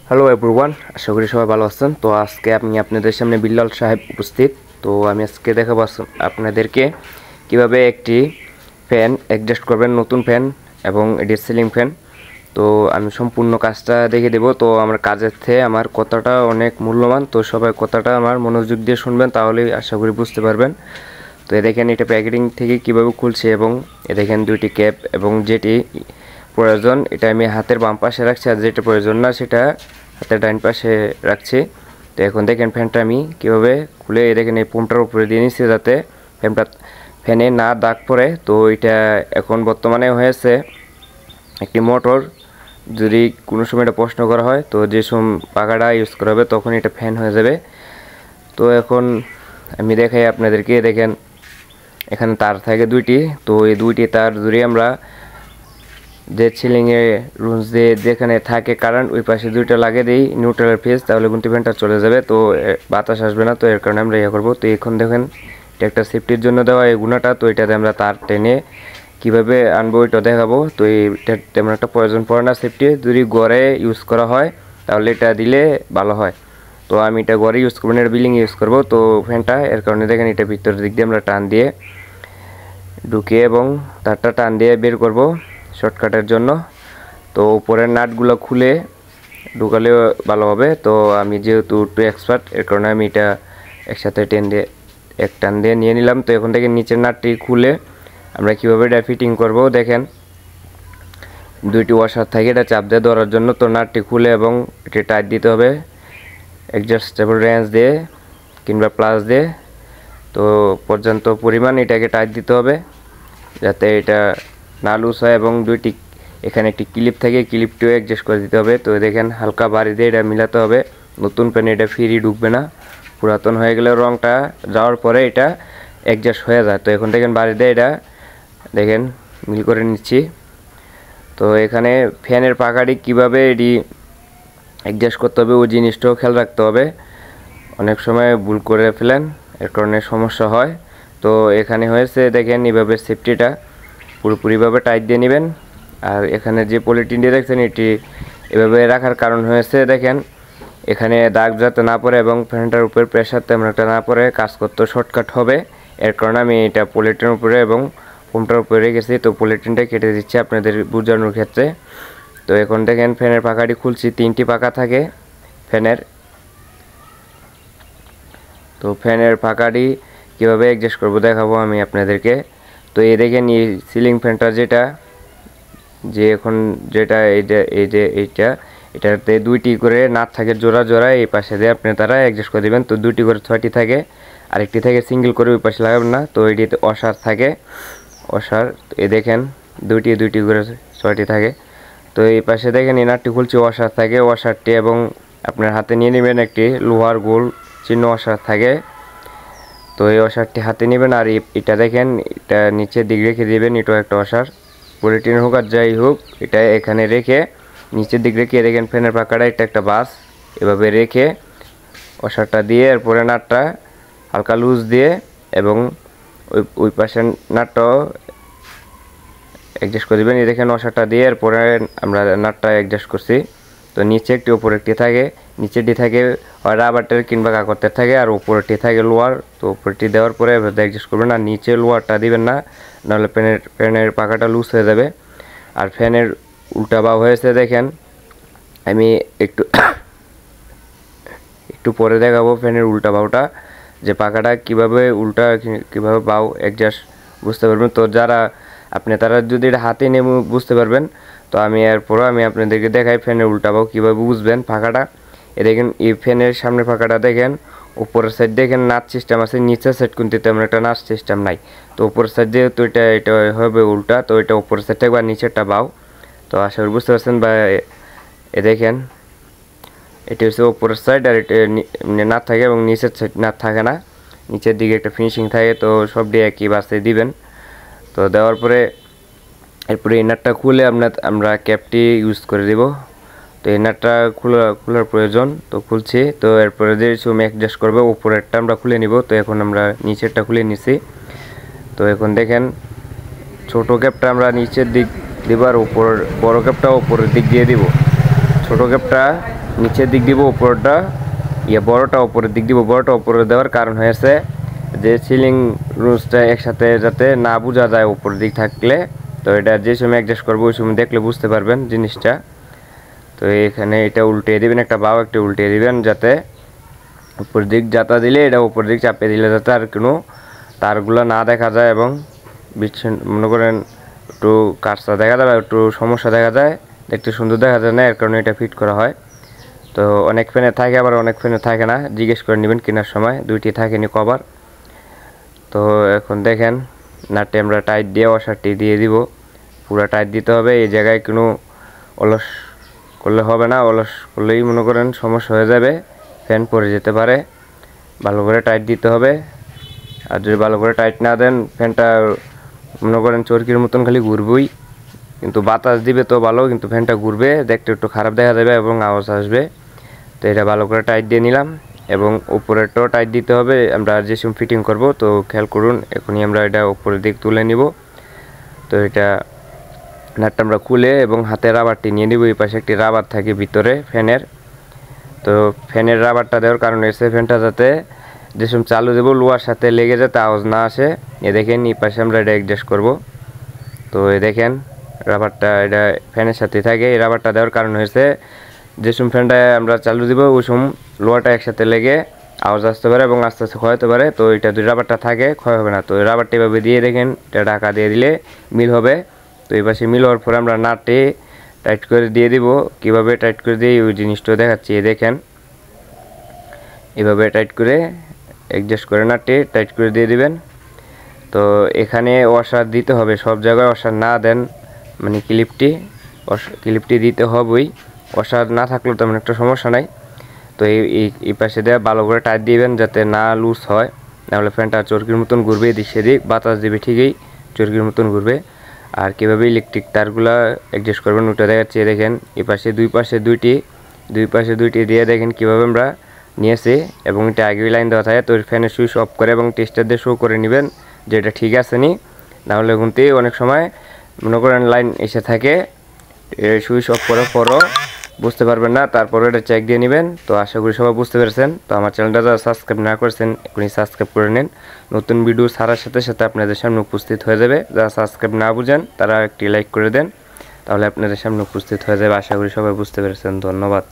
Hello everyone, আশা করি সবাই ভালো আছেন। তো আজকে আমি আপনাদের সামনে বিল্লাল সাহেব উপস্থিত। তো আমি আজকে দেখাবো আপনাদেরকে কিভাবে একটি ফ্যান অ্যাডজাস্ট করবেন, নতুন ফ্যান এবং এটি সিলিং ফ্যান। তো আমি সম্পূর্ণ কাজটা দেখে দেবো। তো আমার কাজের থেকে আমার কথাটা অনেক মূল্যবান, তো সবাই কথাটা আমার মনোযোগ দিয়ে শুনবেন, তাহলেই আশা করি বুঝতে পারবেন। তো এ দেখেন এটা প্যাকেটিং থেকে কিভাবে খুলছে, এবং এ দেখেন দুইটি ক্যাপ, এবং যেটি প্রয়োজন এটা আমি হাতের বাম পাশে রাখছি, আর যেটা প্রয়োজন না সেটা হাতের ডাইন পাশে রাখছি। তো এখন দেখেন ফ্যানটা আমি কীভাবে খুলে দেখেন এই পাম্পটার উপরে দিয়ে নিচ্ছি, যাতে ফ্যানে না দাগ পড়ে। তো এটা এখন বর্তমানে হয়েছে একটি মোটর। যদি কোনো সময় এটা প্রশ্ন করা হয়, তো যে সময় পাখাটা ইউজ করা হবে তখন এটা ফ্যান হয়ে যাবে। তো এখন আমি দেখাই আপনাদেরকে, দেখেন এখানে তার থাকে দুইটি। তো এই দুইটি তার যদি আমরা যে সিলিংয়ে রুমস দিয়ে যেখানে থাকে কারেন্ট, ওই পাশে দুইটা লাগিয়ে দিই নিউট্রালের ফেজ, তাহলে কিন্তু ফ্যানটা চলে যাবে, তো বাতাস আসবে না। তো এর কারণে আমরা ইয়ে করবো। তো এখন দেখেন এটা একটা সেফটির জন্য দেওয়া এই গুণাটা। তো এটাতে আমরা তার টেনে কীভাবে আনবো এটা দেখাবো। তো এইটা তেমন একটা প্রয়োজন পড়ে না সেফটি, যদি ঘরে ইউজ করা হয় তাহলে এটা দিলে ভালো হয়। তো আমি এটা ঘরে ইউজ করবো না, এটা বিল্ডিং ইউজ করবো। তো ফ্যানটা এর কারণে দেখেন এটা ভিতরের দিক দিয়ে আমরা টান দিয়ে ঢুকিয়ে এবং তারটা টান দিয়ে বের করব শর্টকাটের জন্য। তো উপরের নাটগুলো খুলে ঢুকালে ভালো হবে। তো আমি যেহেতু একটু এক্সপার্ট, এর কারণে আমি এটা একসাথে টান দিয়ে নিয়ে নিলাম। তো এখন থেকে নিচের নাটটি খুলে আমরা কীভাবে এটা ফিটিং করব, দেখেন দুইটি ওয়াশার থাকে এটা চাপ দিয়ে ধরার জন্য। তো নাটটি খুলে এবং এটি টাইট দিতে হবে অ্যাডজাস্টেবল রেঞ্জ দিয়ে কিংবা প্লাস দিয়ে। তো পর্যাপ্ত পরিমাণ এটাকে টাইট দিতে হবে যাতে এটা না লুজ হয়, এবং দুইটি এখানে একটি ক্লিপ থাকে, ক্লিপটিও অ্যাডজাস্ট করে দিতে হবে। তো দেখেন হালকা বাড়ি দিয়ে এটা মিলাতে হবে। নতুন প্যানে এটা ফ্রি ঢুকবে না, পুরাতন হয়ে গেলে রঙটা যাওয়ার পরে এটা অ্যাডজাস্ট হয়ে যায়। তো এখন দেখেন বাড়ি দিয়ে এটা দেখেন মিল করে নিচ্ছি। তো এখানে ফ্যানের পাখাটি কীভাবে এটি অ্যাডজাস্ট করতে হবে ওই জিনিসটাও খেয়াল রাখতে হবে। অনেক সময় ভুল করে ফেলেন, এর কারণে সমস্যা হয়। তো এখানে হয়েছে দেখেন এইভাবে সেফটিটা পুরোপুরিভাবে টাইট দিয়ে নেবেন। আর এখানে যে পলিথিনটি দেখছেন এটি এভাবে রাখার কারণ হয়েছে দেখেন এখানে দাগ যাতে না পড়ে এবং ফ্যানটার উপর প্রেশার তেমন একটা না পড়ে, কাজ করতে শর্টকাট হবে। এর কারণে আমি এটা পলিথিনের উপরে এবং ফোমটার উপরে রেখেছি। তো পলিথিনটা কেটে দিচ্ছি আপনাদের বোঝানোর ক্ষেত্রে। তো এখন দেখেন ফ্যানের পাখাটি খুলছি, তিনটি পাখা থাকে ফ্যানের। তো ফ্যানের পাখাটি কীভাবে অ্যাডজাস্ট করবো দেখাবো আমি আপনাদেরকে। তো এই দেখেন এই সিলিং ফ্যানটা এটাতে দুইটি করে নাট থাকে জোড়া জোড়া, এই পাশে দিয়ে আপনি তারা অ্যাডজাস্ট করে দেবেন। তো দুইটি করে 6টি থাকে, আরেকটি থাকে সিঙ্গেল করে ওই পাশে লাগাবেন না। তো এটিতে অসার থাকে, অসার এই দেখেন দুইটি করে 6টি থাকে। তো এই পাশে দেখেন এই নাটটি খুলছি, অসার থাকে, অসারটি এবং আপনার হাতে নিয়ে নেবেন একটি লোহার গোল চিহ্ন অসার থাকে। তো এই অসারটি হাতে নেবেন, আর এটা দেখেন এটা নিচের দিক রেখে দেবেন। এটাও একটা অসার, পলিথিন হোক আর যাই হোক, এটা এখানে রেখে নিচের দিক রেখে দেখেন ফ্যানের পাখাটা এটা একটা বাস এভাবে রেখে অসারটা দিয়ে এরপরে নাটটা হালকা লুজ দিয়ে এবং ওই পাশের নাটটাও অ্যাডজাস্ট করে দেবেন। এই দেখেন অসারটা দিয়ে এরপরে আমরা নাটটা অ্যাডজাস্ট করছি। তো নিচে একটি উপরে একটি থাকে, নিচেরটি থাকে হয় রাবারের কিংবা কাগজের থাকে, আর উপরেরটি থাকে লোহার। তো উপরেরটি দেওয়ার পরে অ্যাডজাস্ট করবেন, আর নিচে লোহারটা দিবেন না, নাহলে ফ্যানের পাখাটা লুজ হয়ে যাবে। আর ফ্যানের উল্টা বাও হয়েছে দেখেন, আমি একটু পরে দেখাবো ফ্যানের উল্টা বাউটা, যে পাখাটা কীভাবে বাউ অ্যাডজাস্ট বুঝতে পারবেন। তো তারা যদি এটা হাতে নিয়ে বুঝতে পারবেন। তো আমি এরপরও আমি আপনাদেরকে দেখাই ফ্যানের উল্টা বাউ কীভাবে বুঝবেন পাখাটা। দেখেন এই ফ্যানের সামনের পাখাটা দেখেন উপরের সাইড দেখেন নাচ সিস্টেম আছে, নিচের সাইড কিন্তু তেমন একটা নাচ সিস্টেম নাই। তো উপরের সাইড যেহেতু এটা হবে উল্টা, তো এটা উপরের সাইড থাকবে আর নিচেরটা বাউ। তো আশা করি বুঝতে পারছেন। বা দেখেন এটি হচ্ছে উপরের সাইড, আর এটা নাট থাকে এবং নিচের সাইড নাট থাকে না, নিচের দিকে একটা ফিনিশিং থাকে। তো সব দিয়ে একই বাসে দিবেন। তো দেওয়ার পরে এরপরে এই নাটটা খুলে আমরা ক্যাপটি ইউজ করে দিব। তো এই নাটটা খোলার প্রয়োজন, তো খুলছি। তো এরপরে যে অ্যাডজাস্ট করবে উপরেরটা আমরা খুলে নিব। তো এখন আমরা নিচেরটা খুলে নিছি। তো এখন দেখেন ছোট ক্যাপটা আমরা নিচের দিক দিব, আর বড় ক্যাপটা উপরের দিক দিয়ে দিব। ছোট ক্যাপটা নিচের দিক দিব, উপরটা বড়টা উপরের দিক দিব। বড়টা উপরে দেওয়ার কারণ হয়েছে যে সিলিং রুজটা একসাথে যাতে না বোঝা যায় উপরের দিক থাকলে। তো এটা যে সময় অ্যাডজাস্ট করবো ওই সময় দেখলে বুঝতে পারবেন জিনিসটা। তো এখানে এটা উল্টিয়ে দিবেন, একটা বাও একটা উল্টিয়ে দিবেন, যাতে উপরের দিক যাতা দিলে এটা উপরের দিক চাপিয়ে দিলে যাতে আর কোনো তারগুলো না দেখা যায় এবং বিচ্ছিন্ন মনে করেন একটু কাটসা দেখা যায় বা একটু সমস্যা দেখা যায়, দেখতে সুন্দর দেখা যায় না, এর কারণে এটা ফিট করা হয়। তো অনেক ফ্যানে থাকে আবার অনেক ফ্যানে থাকে না, জিজ্ঞেস করে নেবেন কেনার সময়, দুইটি থাকেনি কভার। তো এখন দেখেন নাটে আমরা টাইট দিয়ে ওয়াশারটি দিয়ে দিব, পুরো টাইট দিতে হবে। এই জায়গায় কোনো অলস করলে হবে না, অলস করলেই মনে করেন সমস্যা হয়ে যাবে, ফ্যান পড়ে যেতে পারে। ভালো করে টাইট দিতে হবে, আর যদি ভালো করে টাইট না দেন ফ্যানটা মনে করেন চরকির মতন খালি ঘুরবেই, কিন্তু বাতাস দিবে তো ভালো, কিন্তু ফ্যানটা ঘুরবে, দেখতে একটু খারাপ দেখা যাবে এবং আওয়াজ আসবে। তো এটা ভালো করে টাইট দিয়ে নিলাম এবং উপরেরটাও টাইট দিতে হবে আমরা যে সময় ফিটিং করব। তো খেয়াল করুন, এখনই আমরা এটা উপরের দিক তুলে নিব। তো এটা নাটটা আমরা খুলে এবং হাতে রাবারটি নিয়ে নিব। এই পাশে একটি রাবার থাকে ভিতরে ফ্যানের। তো ফ্যানের রাবারটা দেওয়ার কারণ হচ্ছে ফ্যানটা যাতে যে সময় চালু দেবো লোহার সাথে লেগে যাতে আওয়াজ না আসে। এ দেখেন এই পাশে আমরা এটা অ্যাডজাস্ট করব। তো এ দেখেন রাবারটা এটা ফ্যানের সাথে থাকে। এই রাবারটা দেওয়ার কারণ হয়েছে যে সময় ফ্যানটা আমরা চালু দিব ওই সময় লোহাটা একসাথে লেগে আওয়াজ আসতে পারে এবং আস্তে আস্তে ক্ষয় হতে পারে। তো এটা যদি রাবারটা থাকে ক্ষয় হবে না। তো এই রাবারটা এভাবে দিয়ে দেখেন এটা ঢাকা দিয়ে দিলে মিল হবে। তো এই পাশে মিল হওয়ার পরে আমরা নাটে টাইট করে দিয়ে দিব। কিভাবে টাইট করে দিই ওই জিনিসটা দেখাচ্ছি। দেখেন এভাবে টাইট করে অ্যাডজাস্ট করে নাটে টাইট করে দিয়ে দিবেন। তো এখানে ওয়াশার দিতে হবে, সব জায়গায় ওয়াশার না দেন মানে ক্লিপটি দিতে হবেই, ওয়াশার না থাকলেও তেমন একটা সমস্যা নাই। তো এই পাশে দিয়ে ভালো করে টাইট দিবেন যাতে না লুজ হয়, নাহলে ফ্যানটা চরকির মতন ঘুরবে, এদিক সেদিক বাতাস দিবে ঠিকই চরকির মতন ঘুরবে। আর কীভাবে ইলেকট্রিক তারগুলা অ্যাডজাস্ট করবেন ওটা দেখাচ্ছি। দেখেন এই পাশে দুই পাশে দুইটি দিয়ে দেখেন কীভাবে আমরা নিয়েছি এবং এটা আগেই লাইন দেওয়া থাকে। তো ফ্যানের সুইচ অফ করে এবং টেস্টার দিয়ে শো করে নেবেন যে এটা ঠিক আছে নি, নাহলে কিন্তু অনেক সময় মনে করেন লাইন এসে থাকে, সুইচ অফ করার পরও বুঝতে পারবেন না, তারপরে এটা চেক দিয়ে নেবেন। তো আশা করি সবাই বুঝতে পেরেছেন। তো আমার চ্যানেলটা যারা সাবস্ক্রাইব না করেছেন এখনই সাবস্ক্রাইব করে নিন, নতুন ভিডিও ছাড়ার সাথে সাথে আপনাদের সামনে উপস্থিত হয়ে যাবে। যারা সাবস্ক্রাইব না বুঝেন তারা একটি লাইক করে দেন, তাহলে আপনাদের সামনে উপস্থিত হয়ে যাবে। আশা করি সবাই বুঝতে পেরেছেন। ধন্যবাদ।